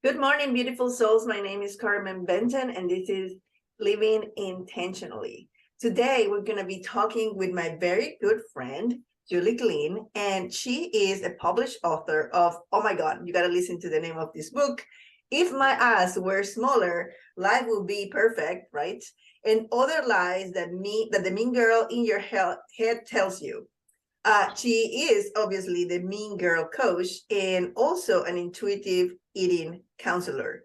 Good morning, beautiful souls. My name is Carmen Benton, and this is Living Intentionally. Today, we're going to be talking with my very good friend, Julie Glynn, and she is a published author of, oh my God, you got to listen to the name of this book. If My Ass Were Smaller, Life Would Be Perfect, right? And Other Lies that the mean girl in your head tells you. She is obviously the mean girl coach and also an intuitive eating counselor.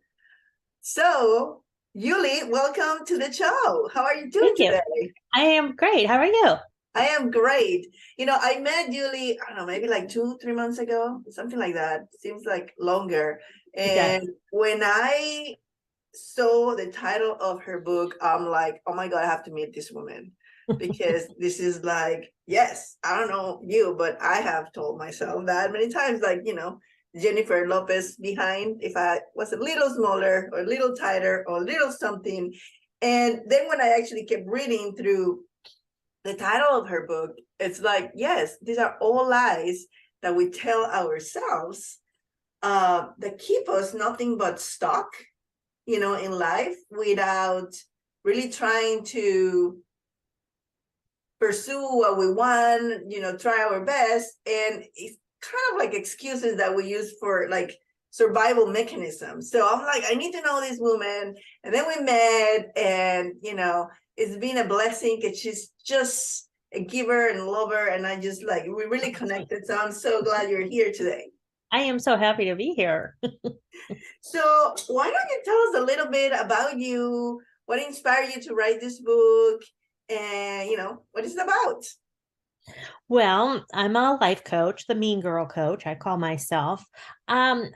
So, Yuli, welcome to the show. How are you doing Thank you. today? I am great. How are you? I am great. I met Yuli, I don't know, maybe like 2, 3 months ago, something like that. Seems like longer. It does. And when I saw the title of her book, I'm like, oh my God, I have to meet this woman because this is like, yes, I don't know you, but I have told myself that many times, like, Jennifer Lopez behind, if I was a little smaller or a little tighter or a little something. And then when I actually kept reading through the title of her book, it's like, yes, these are all lies that we tell ourselves that keep us nothing but stuck in life without really trying to pursue what we want, try our best. And it's kind of like excuses that we use for like survival mechanisms. So I'm like, I need to know this woman. And then we met, and, it's been a blessing because she's just a giver and lover. And I just like, we really connected. So I'm so glad you're here today. I am so happy to be here. So why don't you tell us a little bit about you? What inspired you to write this book? And what is it about? Well, I'm a life coach, the mean girl coach, I call myself. I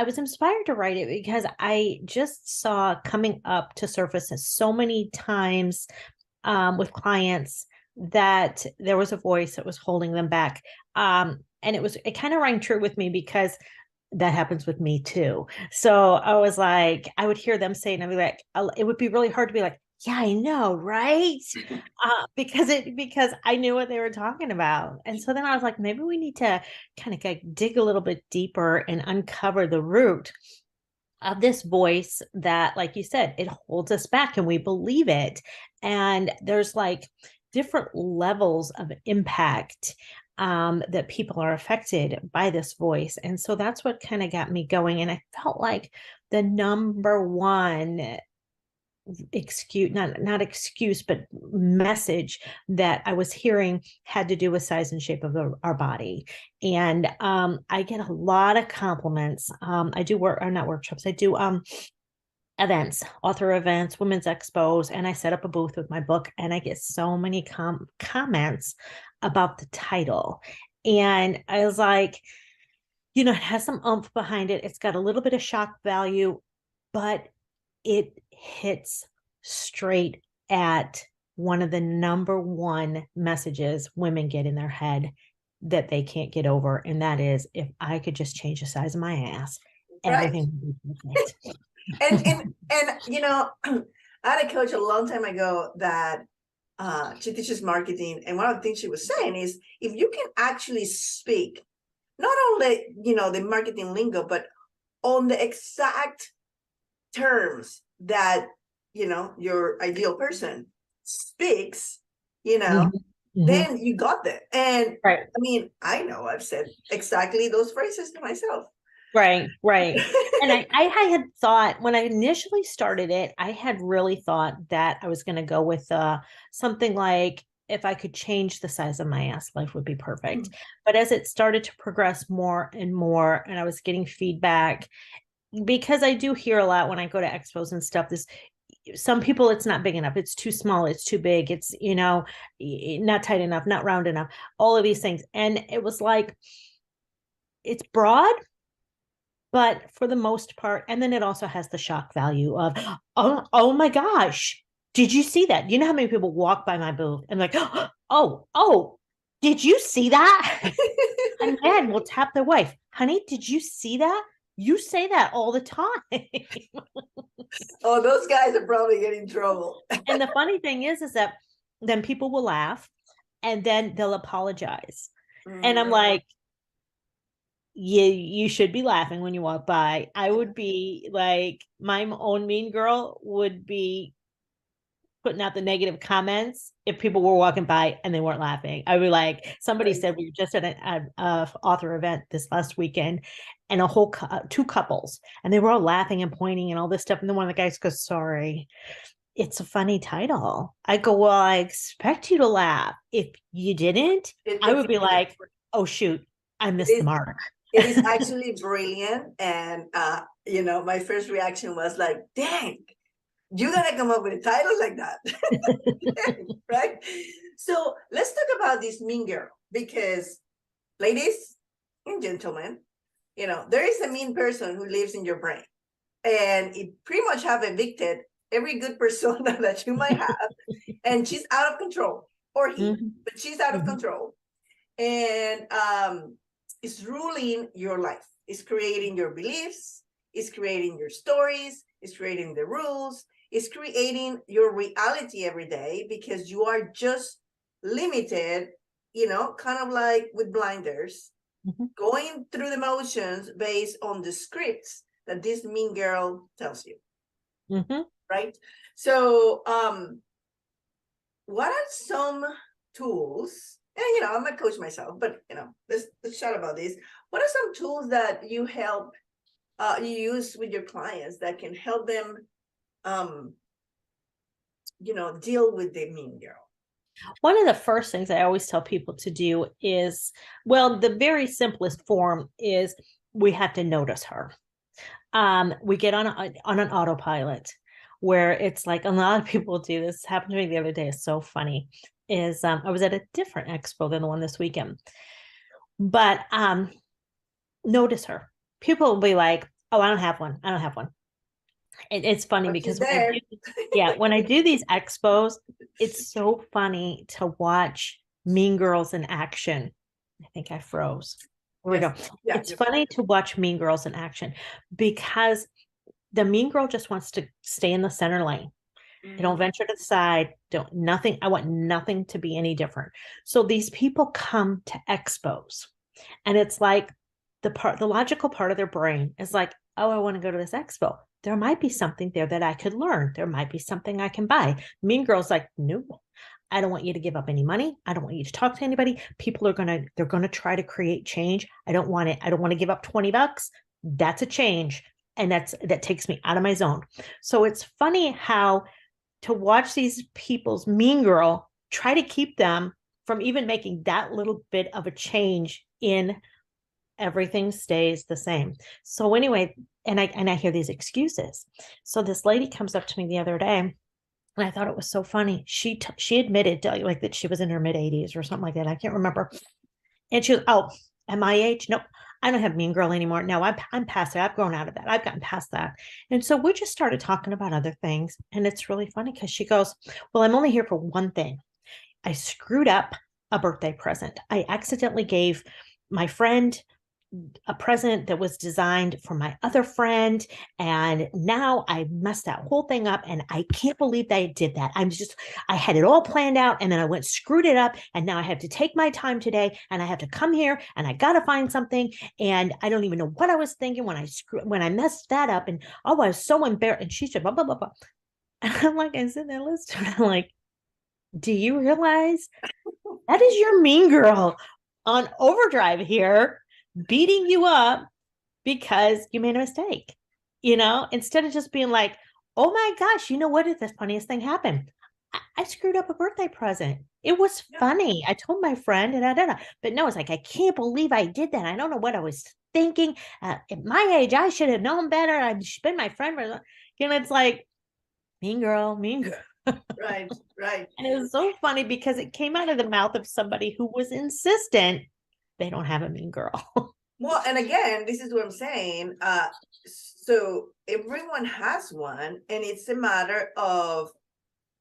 was inspired to write it because I just saw coming up to surface so many times with clients that there was a voice that was holding them back. And it kind of rang true with me because that happens with me too. So I was like, I would hear them say, and I'd be like, it would be really hard to be like, yeah, I know, right? Because I knew what they were talking about. And so then I was like, maybe we need to kind of like dig a little bit deeper and uncover the root of this voice that, like you said, it holds us back and we believe it. And there's like different levels of impact that people are affected by this voice. And so that's what kind of got me going. And I felt like the number one excuse, not excuse, but message that I was hearing had to do with size and shape of our body. And I get a lot of compliments. I do work, or not workshops, I do events, author events, women's expos, and I set up a booth with my book, and I get so many comments about the title. And I was like, it has some oomph behind it. It's got a little bit of shock value, but it hits straight at one of the number one messages women get in their head that they can't get over. And that is, if I could just change the size of my ass, Right. everything would be perfect. And I had a coach a long time ago that she teaches marketing, and one of the things she was saying is if you can actually speak not only the marketing lingo, but on the exact terms that your ideal person speaks, Mhm, mhm. then you got there. And Right. I mean, I know I've said exactly those phrases to myself. Right, right. And I had thought when I initially started it, I had really thought that I was going to go with something like, if I could change the size of my ass, life would be perfect. But as it started to progress more and more, and I was getting feedback, because I do hear a lot when I go to expos and stuff, this some people, it's not big enough, it's too small, it's too big, it's not tight enough, not round enough, all of these things. And it was like, it's broad, but for the most part. And then it also has the shock value of, oh my gosh, did you see that? You know how many people walk by my booth and like, oh, did you see that? And men will tap their wife, honey, did you see that? You say that all the time. Oh, those guys are probably getting in trouble. And the funny thing is that then people will laugh and then they'll apologize. And I'm like, you should be laughing when you walk by. I would be like, my own mean girl would be putting out the negative comments if people were walking by and they weren't laughing. I would be like, somebody Right. said we were just at a author event this last weekend, and a whole two couples, and they were all laughing and pointing and all this stuff. And then one of the guys goes, "Sorry, it's a funny title." I go, "Well, I expect you to laugh. If you didn't, I If would be like, oh shoot, I missed the it, mark." it is actually brilliant. And, you know, my first reaction was like, dang, you gotta come up with a title like that. Right? So let's talk about this mean girl, because ladies and gentlemen, you know, there is a mean person who lives in your brain, and it pretty much have evicted every good persona that you might have, and she's out of control, or he, Mhm. but she's out of Mhm. control, and it's ruling your life. It's creating your beliefs, it's creating your stories, it's creating the rules, it's creating your reality every day, because you are just limited, you know, kind of like with blinders, Mhm. going through the motions based on the scripts that this mean girl tells you, Mhm. right? So what are some tools, and you know, I'm a coach myself, but you know, let's chat about this. What are some tools that you help you use with your clients that can help them um you know, deal with the mean girl? One of the first things I always tell people to do is, well, the very simplest form is we have to notice her. We get on an autopilot where it's like a lot of people do this. Happened to me the other day. It's so funny. Is I was at a different expo than the one this weekend, but notice her. People will be like, "Oh, I don't have one. I don't have one." It's funny But she's because when I there. do, yeah, when I do these expos, it's so funny to watch Mean Girls in action. I think I froze. Here we Yes. go. Yeah, It's you're funny to watch Mean Girls in action because the mean girl just wants to stay in the center lane. They don't fine. venture to the side. Don't nothing. I want nothing to be any different. So these people come to expos, and it's like the logical part of their brain is like, oh, I want to go to this expo. There might be something there that I could learn. There might be something I can buy. Mean Girl's like, no, I don't want you to give up any money. I don't want you to talk to anybody. People are they're gonna try to create change. I don't want it. I don't want to give up $20. That's a change. And that takes me out of my zone. So it's funny how to watch these people's mean girl try to keep them from even making that little bit of a change in everything stays the same. So anyway, and I hear these excuses. So this lady comes up to me the other day, and I thought it was so funny. She admitted like that she was in her mid 80s or something like that. I can't remember. And she was, oh, at my age, nope, I don't have mean girl anymore. No, I'm past it. I've grown out of that. I've gotten past that. And so we just started talking about other things. And it's really funny because she goes, well, I'm only here for one thing. I screwed up a birthday present. I accidentally gave my friend a present that was designed for my other friend. And now I messed that whole thing up. And I can't believe that I did that. I had it all planned out, and then I went, screwed it up. And now I have to take my time today, and I have to come here, and I got to find something. And I don't even know what I was thinking when I messed that up. And oh, I was so embarrassed. And she said, blah, blah, blah, blah. And I'm like, I sit there listening. I'm like, do you realize that is your mean girl on overdrive here, beating you up because you made a mistake? Instead of just being like, oh my gosh, you know what? The funniest thing happened. I screwed up a birthday present. It was Yeah. funny. I told my friend, and but no, it's like, I can't believe I did that. I don't know what I was thinking. At my age, I should have known better. I'd been my friend. It's like, mean girl, mean girl. Right, right. And it was so funny because it came out of the mouth of somebody who was insistent they don't have a mean girl. Well, and again, this is what I'm saying. So everyone has one, and it's a matter of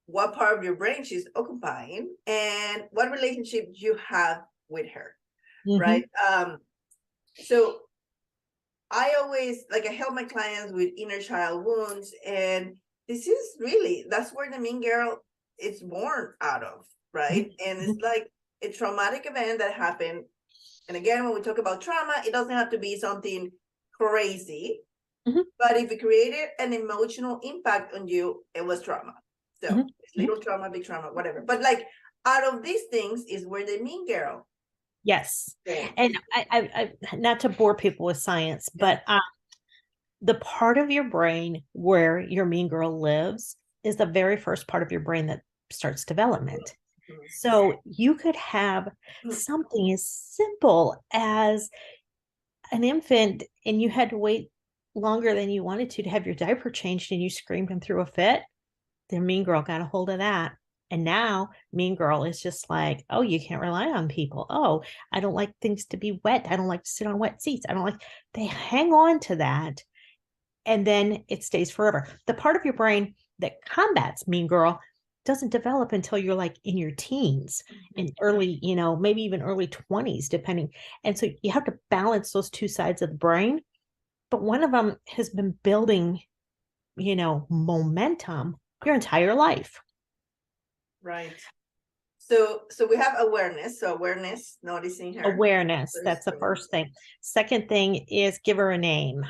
what part of your brain she's occupying and what relationship you have with her, Mhm. right? So I always, like, I help my clients with inner child wounds, and this is really, that's where the mean girl is born out of, right? And it's like a traumatic event that happened And again, when we talk about trauma, it doesn't have to be something crazy, Mhm. but if it created an emotional impact on you, it was trauma. So Mhm. little trauma, big trauma, whatever. But like out of these things is where the mean girl. Yes. Yeah. And I not to bore people with science, but the part of your brain where your mean girl lives is the very first part of your brain that starts development. So you could have something as simple as an infant and you had to wait longer than you wanted to have your diaper changed and you screamed and threw a fit. The mean girl got a hold of that. And now mean girl is just like, oh, you can't rely on people. Oh, I don't like things to be wet. I don't like to sit on wet seats. I don't like, they hang on to that and then it stays forever. The part of your brain that combats mean girl doesn't develop until you're like in your teens and early, maybe even early 20s, depending. And so you have to balance those two sides of the brain. But one of them has been building, momentum your entire life. Right. So we have awareness. So awareness, noticing her. Awareness. That's the first thing. Second thing is give her a name.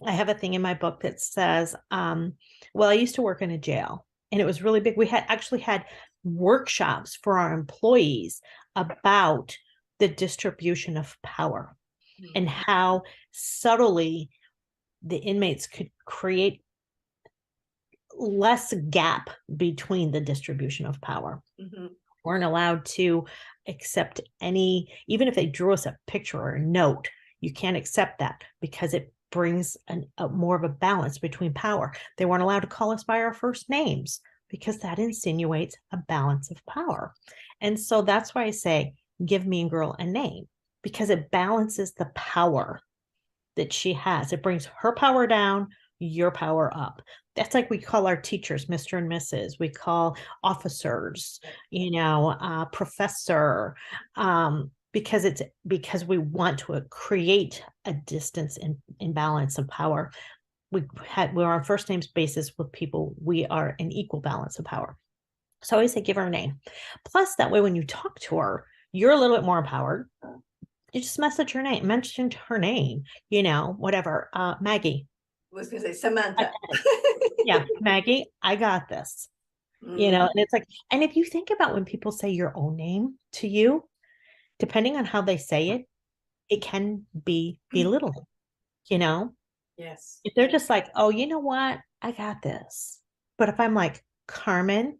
I have a thing in my book that says, well, I used to work in a jail and it was really big. We actually had workshops for our employees about the distribution of power and how subtly the inmates could create less gap between the distribution of power. Weren't allowed to accept any, even if they drew us a picture or a note, you can't accept that because it brings a more of a balance between power. They weren't allowed to call us by our first names because that insinuates a balance of power. And so that's why I say, give mean girl a name, because it balances the power that she has. It brings her power down, your power up. That's like we call our teachers Mr. and Mrs. We call officers, professor, because we want to create a distance in balance of power. We're on first names basis with people. We are an equal balance of power. So I always say give her a name. Plus, that way when you talk to her, you're a little bit more empowered. You just mentioned her name, whatever. Maggie. I was gonna say Samantha. Yeah, Maggie, I got this. And it's like, and if you think about when people say your own name to you, depending on how they say it, it can be belittling, Yes. If they're just like, oh, you know what? I got this. But if I'm like, Carmen,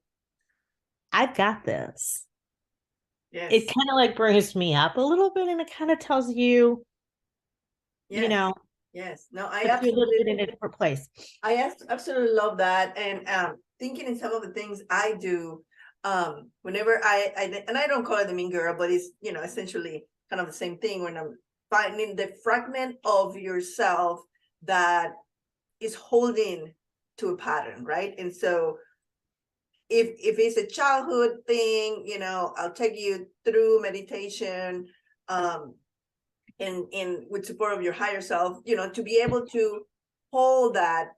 I've got this. Yes. It kind of like brings me up a little bit and it kind of tells you, yes. Yes. No, I puts you a little absolutely bit in a different place. I absolutely love that. And thinking in some of the things I do, whenever and I don't call it the mean girl, but it's essentially kind of the same thing when I'm finding the fragment of yourself that is holding to a pattern, right? And so if it's a childhood thing, I'll take you through meditation, and with support of your higher self, to be able to hold that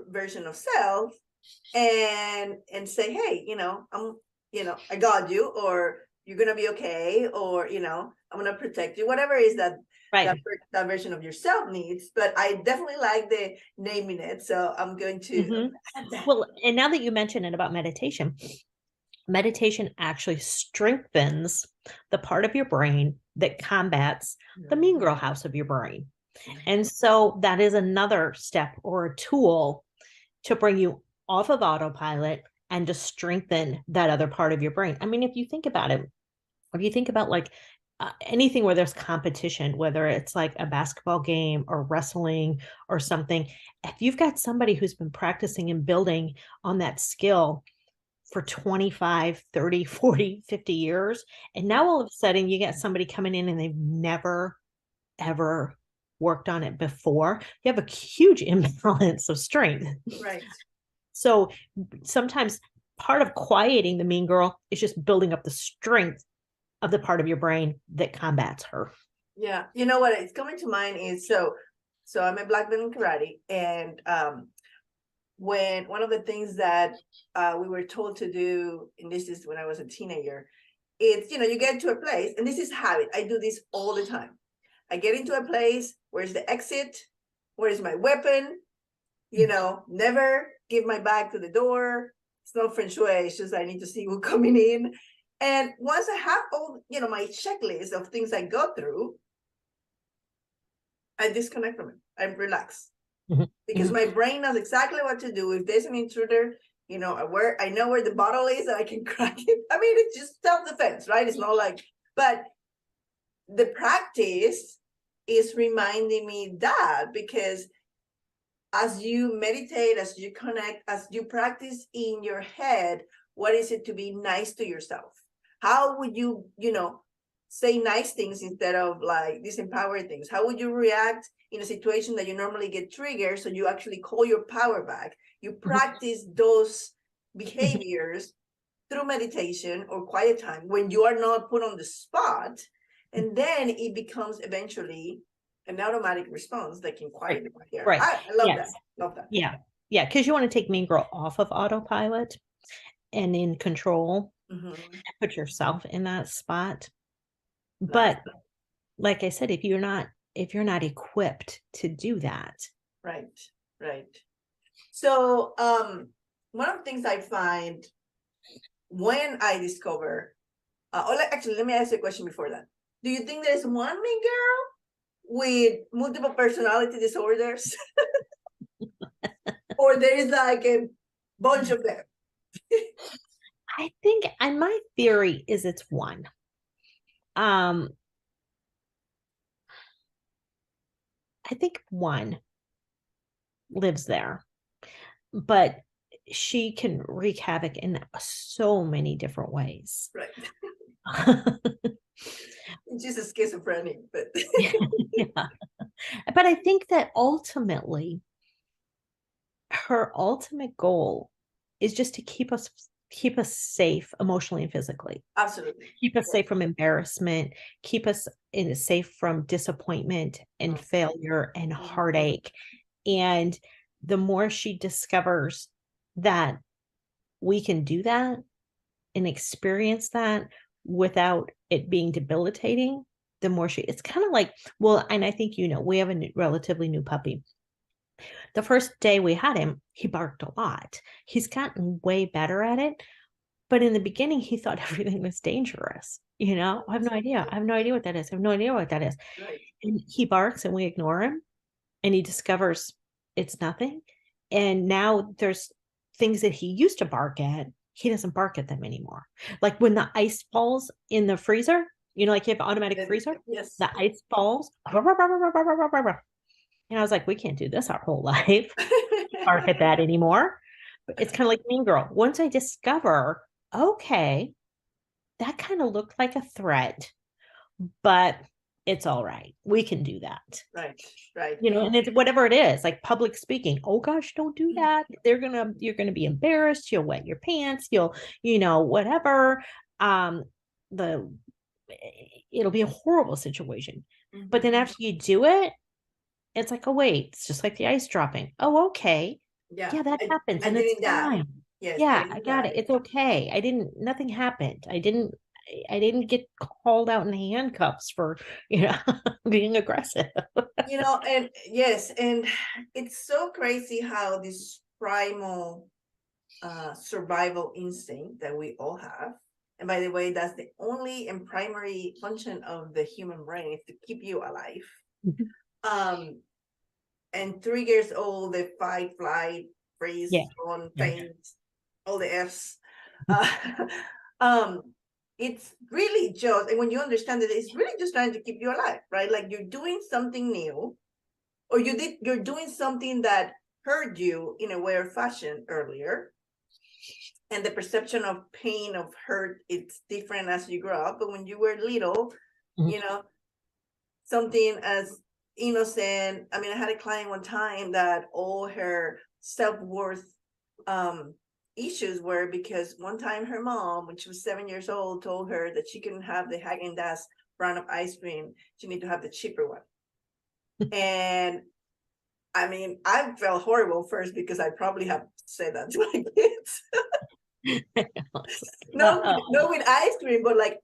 version of self and say, hey, I got you, or you're gonna be okay, or I'm gonna protect you, whatever it is that Right. that version of yourself needs. But I definitely like the naming it, so I'm going to add that. Well, and now that you mention it about meditation actually strengthens the part of your brain that combats the mean girl house of your brain. And so that is another step or a tool to bring you off of autopilot and to strengthen that other part of your brain. I mean, if you think about it, if you think about like anything where there's competition, whether it's like a basketball game or wrestling or something, if you've got somebody who's been practicing and building on that skill for 25, 30, 40, 50 years, and now all of a sudden you get somebody coming in and they've never, ever worked on it before, you have a huge imbalance of strength. Right. So sometimes part of quieting the mean girl is just building up the strength of the part of your brain that combats her. Yeah. You know what it's coming to mind is so I'm a black belt in karate, and when one of the things that we were told to do, and this is when I was a teenager, it's, you get to a place, and this is habit. I do this all the time. I get into a place. Where's the exit? Where is my weapon? Never give my back to the door. It's not feng shui. It's just I need to see who's coming in. And once I have all, my checklist of things I go through, I disconnect from it. I relax. Because my brain knows exactly what to do. If there's an intruder, I know where the bottle is and I can crack it. I mean, it's just self-defense, right? It's not like, but the practice is reminding me that, because as you meditate, as you connect, as you practice in your head, what is it to be nice to yourself? How would you, say nice things instead of like disempowered things? How would you react in a situation that you normally get triggered? So you actually call your power back. You practice those behaviors through meditation or quiet time when you are not put on the spot. And then it becomes eventually an automatic response that can quiet the fear. Right. I love that. Love that. Yeah. Yeah. Because you want to take mean girl off of autopilot and in control, put yourself in that spot. But like I said, if you're not equipped to do that. Right. So one of the things I find when I discover, actually, let me ask you a question before that. Do you think there's one mean girl with multiple personality disorders? Or there is like a bunch of them? I think, and my theory is it's one. I think one lives there, but she can wreak havoc in so many different ways. Right. She's a schizophrenic, but yeah. But I think that ultimately her ultimate goal is just to keep us safe emotionally and physically. Absolutely. Keep us safe from embarrassment, keep us safe from disappointment and failure and heartache. And the more she discovers that we can do that and experience that without it being debilitating, the more it's kind of like, well, and I think, we have a relatively new puppy. The first day we had him, he barked a lot. He's gotten way better at it. But in the beginning, he thought everything was dangerous. I have no idea. I have no idea what that is. I have no idea what that is. Right. And he barks and we ignore him. And he discovers it's nothing. And now there's things that he used to bark at. He doesn't bark at them anymore. Like when the ice falls in the freezer, like you have automatic freezer. Yes. The ice falls. And I was like, we can't do this our whole life. Bark at that anymore. It's kind of like Mean Girl. Once I discover, okay, that kind of looked like a threat, but it's all right. We can do that. Right. And it's whatever it is, like public speaking. Oh gosh, don't do that. You're gonna be embarrassed. You'll wet your pants. You'll, whatever. It'll be a horrible situation. But then after you do it, it's like, oh wait, it's just like the ice dropping. Oh, okay. Yeah, that happens. And it's fine. Yes, yeah, I got it. It's okay. Nothing happened. I didn't get called out in handcuffs for, being aggressive. And yes, and it's so crazy how this primal survival instinct that we all have. And by the way, that's the only and primary function of the human brain, is to keep you alive. And 3 years old, the fight, flight, freeze, on faint, all the F's. It's really just, and when you understand that, it's really just trying to keep you alive, right? Like you're doing something new, or you're doing something that hurt you in a way or fashion earlier. And the perception of pain, of hurt, it's different as you grow up. But when you were little, something as innocent. I mean, I had a client one time that all her self-worth issues were because one time her mom, when she was 7 years old, told her that she couldn't have the Häagen-Dazs brand of ice cream. She needed to have the cheaper one. And I mean, I felt horrible first because I probably have said that to my kids. No with ice cream, but like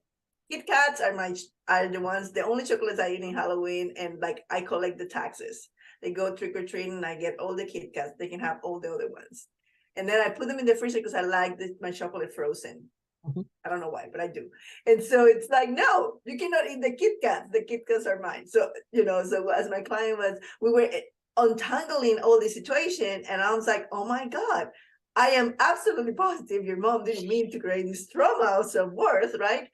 Kit Kats are the only chocolates I eat in Halloween, and like I collect the taxes. They go trick or treating, and I get all the Kit Kats. They can have all the other ones, and then I put them in the freezer because I like my chocolate frozen. Mhm. I don't know why, but I do. And so it's like, no, you cannot eat the Kit Kats. The Kit Kats are mine. So, so as my client was, we were untangling all the situation. And I was like, oh my God, I am absolutely positive your mom didn't mean to create this trauma of self-worth, right?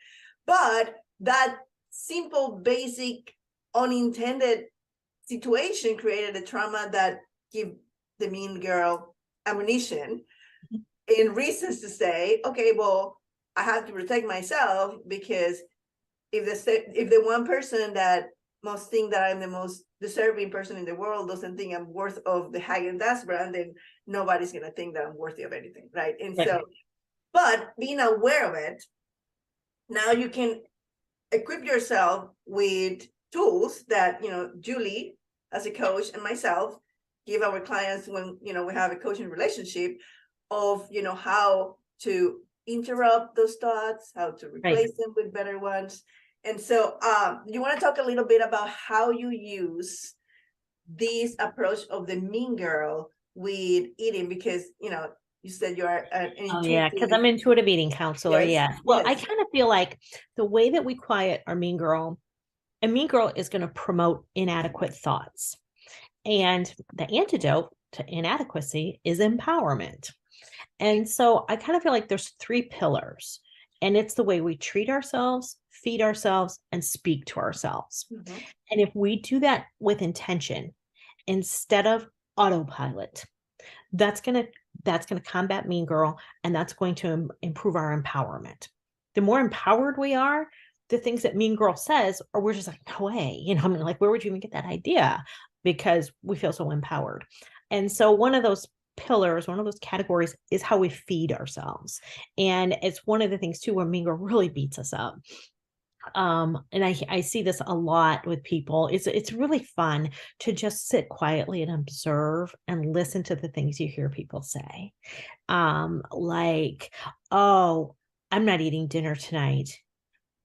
But that simple, basic, unintended situation created a trauma that give the mean girl ammunition in reasons to say, okay, well, I have to protect myself because if the one person that must think that I'm the most deserving person in the world doesn't think I'm worth of the Haagen-Dazs brand, then nobody's gonna think that I'm worthy of anything, right? And Right. so, but being aware of it, now you can equip yourself with tools that Julie as a coach and myself give our clients when we have a coaching relationship of how to interrupt those thoughts, how to Right. replace them with better ones. And so you want to talk a little bit about how you use this approach of the mean girl with eating, because you said you are an Oh yeah, because intuitive. I'm intuitive eating counselor. Yes, Yeah. Well, I yes. kind of feel like the way that we quiet our mean girl, a mean girl is going to promote inadequate thoughts. And the antidote to inadequacy is empowerment. And so I kind of feel like there's three pillars, and it's the way we treat ourselves, feed ourselves, and speak to ourselves. Mhm. And if we do that with intention instead of autopilot, that's going to combat mean girl, and that's going to improve our empowerment. The more empowered we are, the things that mean girl says, or we're just like, no way, I mean, like, where would you even get that idea? Because we feel so empowered. And so one of those pillars, one of those categories is how we feed ourselves. And it's one of the things too where mean girl really beats us up. And I see this a lot with people. It's really fun to just sit quietly and observe and listen to the things you hear people say. Like, oh, I'm not eating dinner tonight.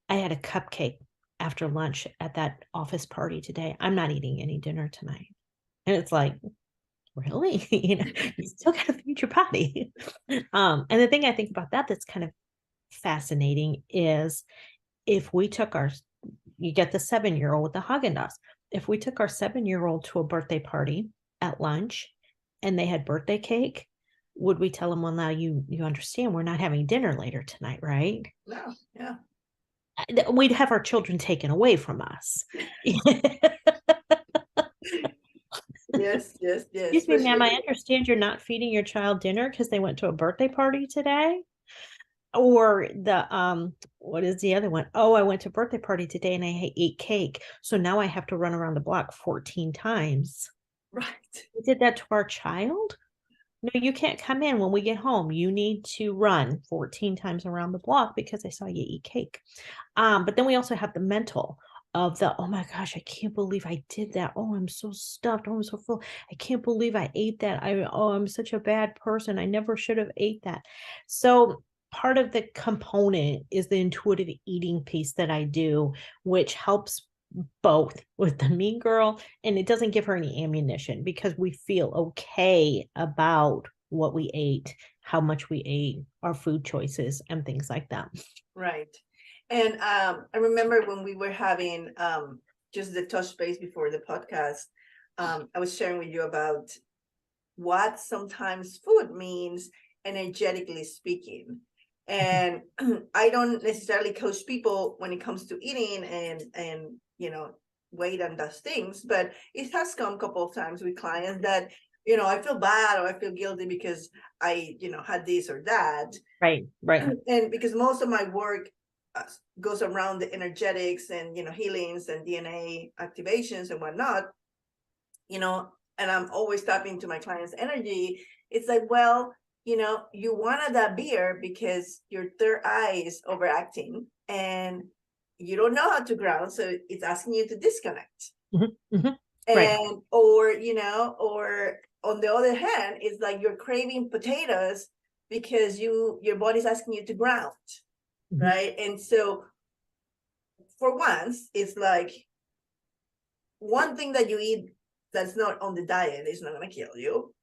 I had a cupcake after lunch at that office party today. I'm not eating any dinner tonight. And it's like, really? You still gotta feed your body. And the thing I think about that's kind of fascinating is if we took you get the 7-year-old with the Haagen-Dazs. If we took our 7-year-old to a birthday party at lunch and they had birthday cake, would we tell them, well, now you understand we're not having dinner later tonight, right? No, yeah. We'd have our children taken away from us. Yes, yes, yes. Excuse me, ma'am, I Especially, understand you're not feeding your child dinner because they went to a birthday party today. Or the what is the other one? Oh, I went to a birthday party today and I ate cake. So now I have to run around the block 14 times. right. We did that to our child? No, you can't come in when we get home. You need to run 14 times around the block because I saw you eat cake. But then we also have the mental of the, oh my gosh, I can't believe I did that. Oh, I'm so stuffed. Oh, I'm so full. I can't believe I ate that. I'm such a bad person. I never should have ate that. So part of the component is the intuitive eating piece that I do, which helps both with the mean girl, and it doesn't give her any ammunition because we feel okay about what we ate, how much we ate, our food choices, and things like that. Right. And I remember when we were having just the touch base before the podcast, I was sharing with you about what sometimes food means energetically speaking. And I don't necessarily coach people when it comes to eating and weight and those things, but it has come a couple of times with clients that I feel bad or I feel guilty because I had this or that. Right, right. And because most of my work goes around the energetics and healings and DNA activations and whatnot, and I'm always tapping into my clients' energy. It's like, well, you wanted that beer because your third eye is overacting and you don't know how to ground, so it's asking you to disconnect. Mm-hmm, mm-hmm. Right. And or on the other hand, it's like you're craving potatoes because your body's asking you to ground, Mm-hmm. right? And so for once, it's like one thing that you eat that's not on the diet is not going to kill you.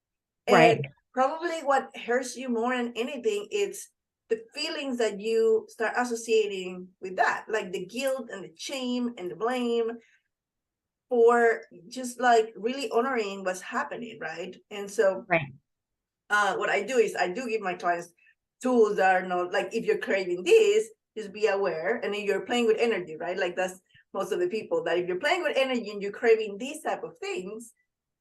And Right. probably what hurts you more than anything, it's the feelings that you start associating with that, like the guilt and the shame and the blame for just like really honoring what's happening, right? And so Right. what I do is I do give my clients tools that are not like, if you're craving this, just be aware. And if you're playing with energy, right? Like that's most of the people, that if you're playing with energy and you're craving these type of things,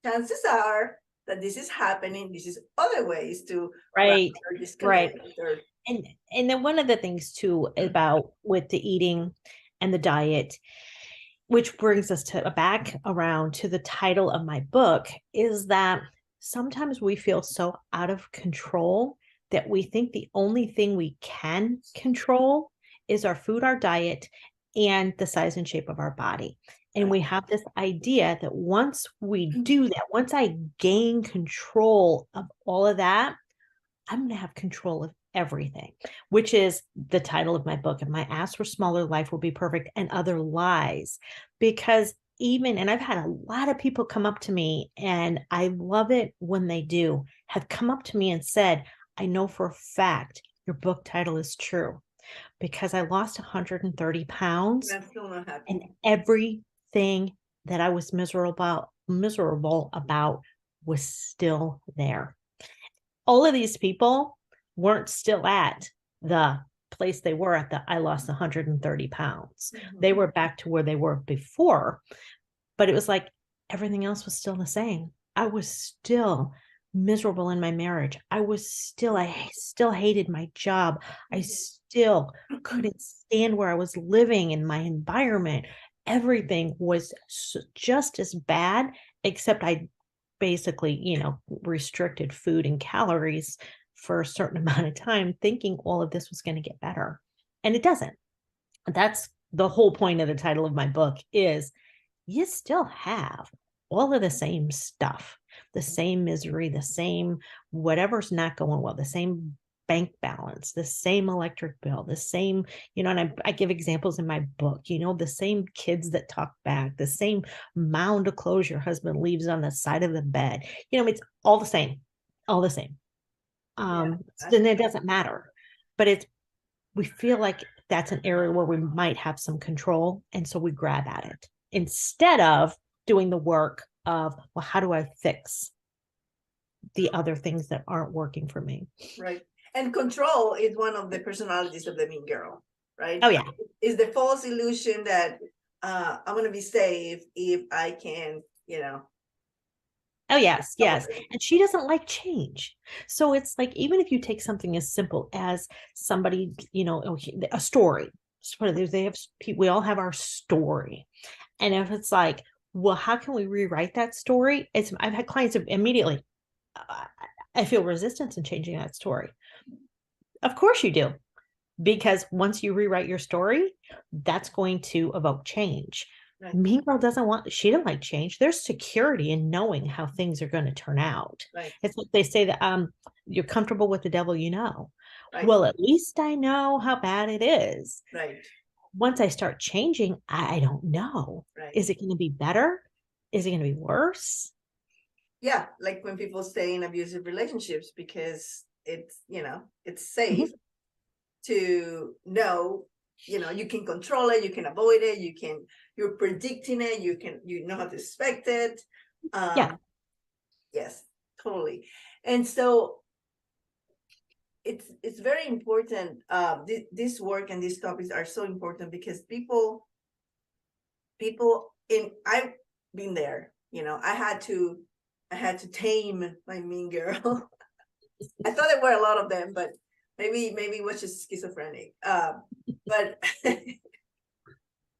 chances are that this is happening. This is other ways to grab Right. or Right. disconnect or And then one of the things too about with the eating and the diet, which brings us to back around to the title of my book, is that sometimes we feel so out of control that we think the only thing we can control is our food, our diet, and the size and shape of our body. And we have this idea that once we do that, once I gain control of all of that, I'm going to have control of everything, which is the title of my book. If my ass were smaller, life would be perfect, and other lies. Because even, and I've had a lot of people come up to me, and I love it when they do, have come up to me and said, I know for a fact your book title is true because I lost 130 pounds I'm still not happy. and everything that I was miserable about was still there. All of these people weren't still at the place they were at, the I lost 130 pounds. They were back to where they were before, but it was like everything else was still the same. I was still miserable in my marriage. I still hated my job. I still couldn't stand where I was living in my environment. Everything was just as bad, except I basically, restricted food and calories for a certain amount of time, thinking all of this was going to get better. And it doesn't. That's the whole point of the title of my book is you still have all of the same stuff, the same misery, the same whatever's not going well, the same bank balance, the same electric bill, the same, and I give examples in my book, the same kids that talk back, the same mound of clothes your husband leaves on the side of the bed. It's all the same, all the same. Then it doesn't matter, but we feel like that's an area where we might have some control. And so we grab at it instead of doing the work of, well, how do I fix the other things that aren't working for me? Right. And control is one of the personalities of the mean girl, right? Oh, yeah. Is the false illusion that I'm going to be safe if I can, Oh, yes, yes. And she doesn't like change. So it's like, even if you take something as simple as somebody, a story, we all have our story. And if it's like, well, how can we rewrite that story? I've had clients immediately, I feel resistance in changing that story. Of course you do, because once you rewrite your story, that's going to evoke change. Right. Mean Girl she didn't like change. There's security in knowing how things are going to turn out. Right. It's like they say that you're comfortable with the devil, Right. Well, at least I know how bad it is. Right. Once I start changing, I don't know. Right. Is it going to be better? Is it going to be worse? Yeah, like when people stay in abusive relationships because it's, it's safe to know, you can control it, you can avoid it, you're predicting it, you know how to expect it. Yeah. Yes, totally. And so it's very important. This work and these topics are so important because people I've been there, I had to tame my mean girl. I thought there were a lot of them, but maybe it was just schizophrenic. But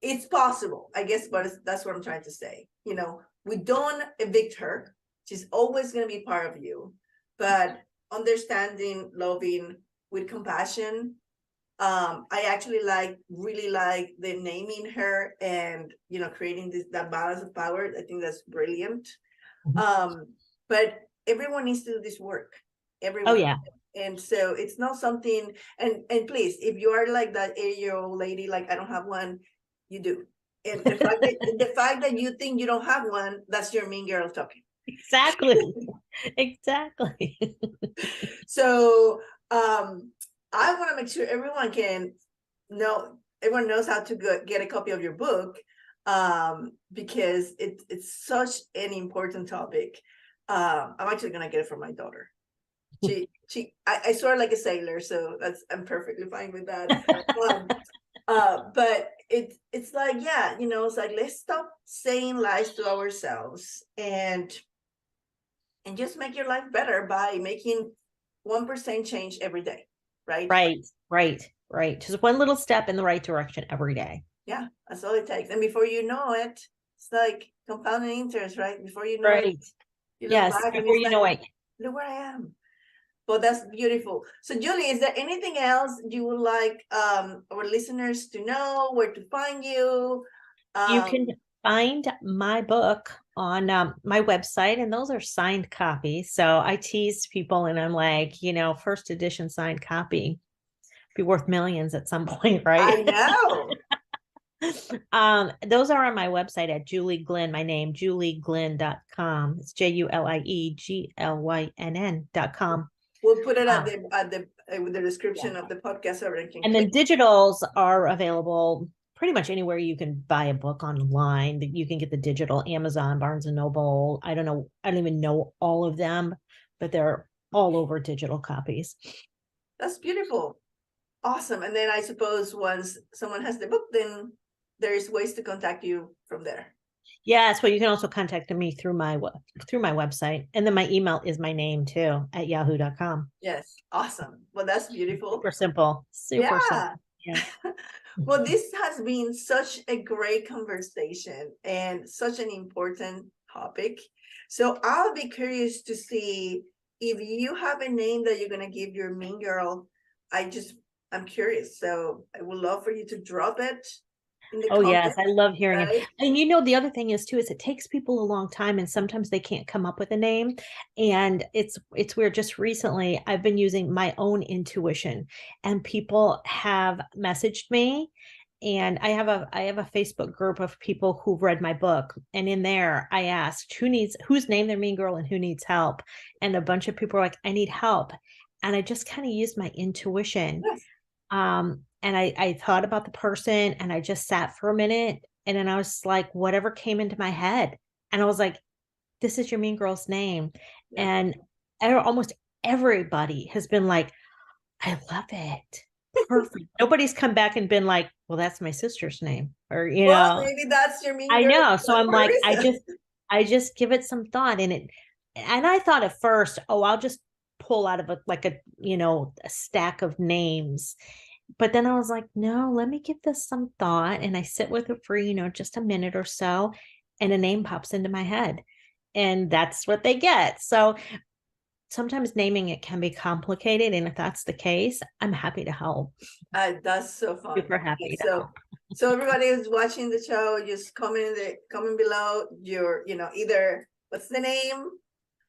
it's possible, I guess, but that's what I'm trying to say. We don't evict her. She's always going to be part of you, but understanding, loving with compassion. I actually really like the naming her and, creating that balance of power. I think that's brilliant. But everyone needs to do this work. Everyone. Oh, yeah. And so it's not something, and please, if you are like that 8-year-old lady, like I don't have one, You do. And the fact that you think you don't have one, that's your mean girl talking. Exactly. Exactly. So I want to make sure everyone knows how to get a copy of your book, because it's such an important topic. I'm actually gonna get it from my daughter. I saw her like a sailor, so I'm perfectly fine with that. Um, but it's like, yeah, it's like, let's stop saying lies to ourselves and just make your life better by making 1% change every day, right? Right. Just one little step in the right direction every day. Yeah, that's all it takes. And before you know it, it's like compounding interest, right? Before you know it, Right. you look Yes. back and Before it's you like, know it. look where I am. Well, that's beautiful. So, Julie, is there anything else you would like our listeners to know, where to find you? You can Um, find my book on my website, and those are signed copies. So I tease people, and I'm like, first edition signed copy be worth millions at some point, I right? know. Those are on my website at Julie Glynn, my name, julieglynn.com. It's JuliGlynn.com. We'll put it Um, at the yeah. description of the podcast so everyone can And click. then digitals are available pretty much anywhere you can buy a book online. That you can get the digital, Amazon, Barnes and Noble. I don't even know all of them, but they're all over digital copies. That's beautiful. Awesome. And then I suppose once someone has the book, then there's ways to contact you from there. Yes, well, you can also contact me through my website. And then my email is my name too at yahoo.com. Yes. Awesome. Well, that's beautiful. Super simple. Super simple. Yeah. Yeah. Well, this has been such a great conversation and such an important topic. So I'll be curious to see if you have a name that you're going to give your mean girl. I'm curious. So I would love for you to drop it in the Oh yes, comments, I love hearing it. right? And the other thing is too is it takes people a long time and sometimes they can't come up with a name. And it's weird. Just recently I've been using my own intuition and people have messaged me, and I have a Facebook group of people who've read my book, and in there I asked who's named their mean girl and who needs help. And a bunch of people are like, I need help. And I just kind of used my intuition. Yes. And I thought about the person and I just sat for a minute, and then I was like, whatever came into my head. And I was like, this is your mean girl's name. Yeah. And almost everybody has been like, I love it. Perfect. Nobody's come back and been like, well, that's my sister's name. Or, Well, maybe that's your mean I girl know. So I'm for a like, reason. I just give it some thought, and I thought at first, oh, I'll just pull out of a stack of names. But then I was like, no, let me give this some thought. And I sit with it for, just a minute or so, and a name pops into my head. And that's what they get. So sometimes naming it can be complicated. And if that's the case, I'm happy to help. That's so fun. Super happy Okay, to help. so everybody who's watching the show, just comment below either what's the name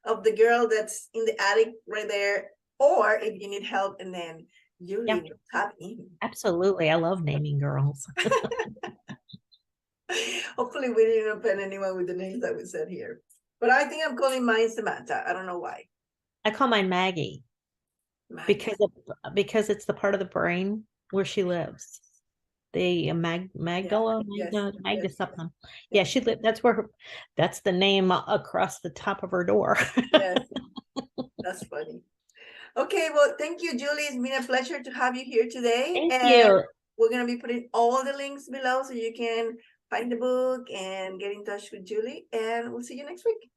of the girl that's in the attic right there, or if you need help, and then Yeah, Julie tap in. absolutely. I love naming girls. Hopefully, we didn't offend anyone with the names that we said here. But I think I'm calling mine Samantha. I don't know why. I call mine Maggie Maggie. because it's the part of the brain where she lives. The Yeah. Magdala, Yes. Magda Yes. something. Yeah, Yes. she lived. That's the name across the top of her door. Yes. That's funny. Okay, well, thank you, Julie. It's been a pleasure to have you here today. Thank And you. we're going to be putting all the links below so you can find the book and get in touch with Julie. And we'll see you next week.